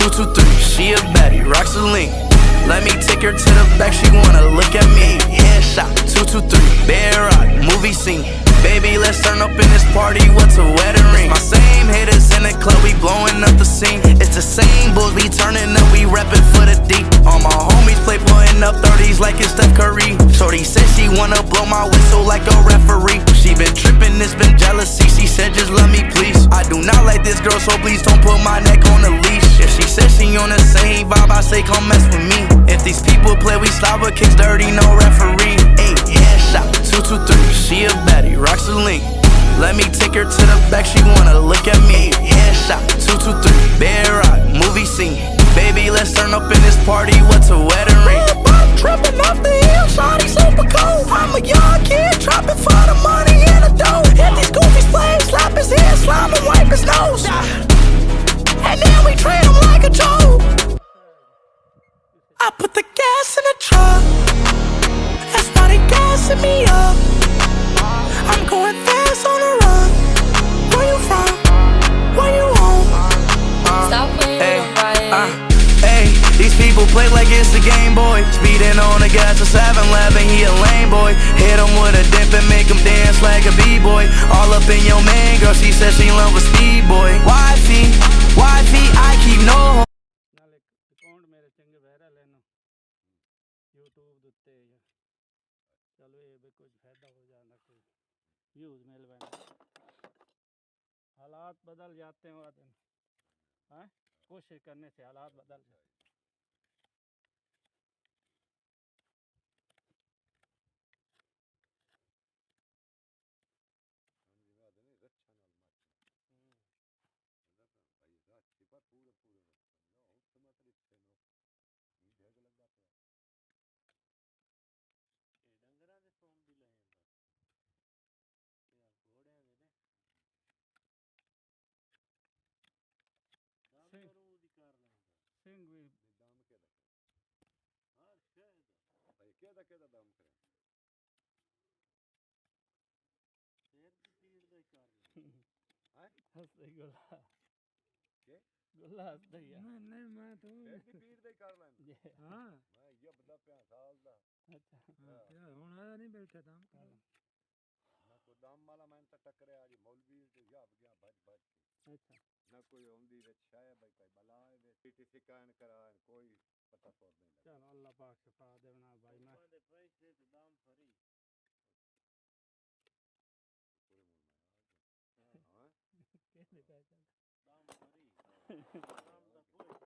223, she a baddie, rocks a link. Let me take her to the back, she wanna look at me. Headshot, 223, bed rock, movie scene. Baby, let's turn up in this party, what's a wedding ring? My same haters in the club, we blowing up the scene. It's the same bulls, we turning up, we reppin' for the D. All my homies play putting up 30s like it's Steph Curry. Shorty said she wanna blow my whistle like a referee. She been trippin', it's been jealousy, she said just love me please. I do not like this girl, so please don't put my neck on the leash. If she said she on the same vibe, I say come mess with me. If these people play, we slide with kicks dirty, no referee. Ayy, headshot, 223, she a baddie, rocks a link. Let me take her to the back, she wanna look at me. Headshot, 223, bed rock, movie scene. Baby, let's turn up in this party, what's a wedding ring? I'm tripping off the hill, shawty super cold. I'm a young kid, trapping for the money and the dough. If these goofies play, slap his head, slime and wipe his nose. And then we treat him like a joke. I put the gas in the truck, that's why they gassing me up. I'm going fast on the run. Where you from? Where you on? Stop playing with Ryan. Hey, these people play like it's a Game Boy. Speeding on the gas of 7-Eleven, he a lame boy. Hit him with a dip and make him dance like a B-boy. All up in your man, girl, she said she in love with speed boy. Wifey, I keep no. Account मेरे चंगे viral है ना YouTube उत्ते चलो ये भी कुछ फायदा हो जाना कोई व्यूज मिल जाना हालात बदल जाते हैं वादन हाँ कोशिश करने से हालात बदल जाते डंगरा दे सोम भी लहे घोड़े दे दाम करो अधिकार लहे सिंह भी दाम के हाँ शायद भाई केदा दाम करे शेर की पीड़ दे कर हां हंस दे गोला के गोला हंस दे नहीं मैं तो शेर की पीड़ दे कर लें हां मैं ये बड़ा 5 साल दा अच्छा क्या हुन आया नहीं बैठा दाम कर ना को दाम वाला मैं तो टकरे आज मौलवी से जाब गया भज के अच्छा ना कोई ओंदी विच शाय भाई कोई बला है वे टीटीसी कान करा कोई पता सोर नहीं चलो अल्लाह पाक शिफा देना भाई मैं दे पैसे ते दाम फरी पूरे मूल में हां कहने का दाम फरी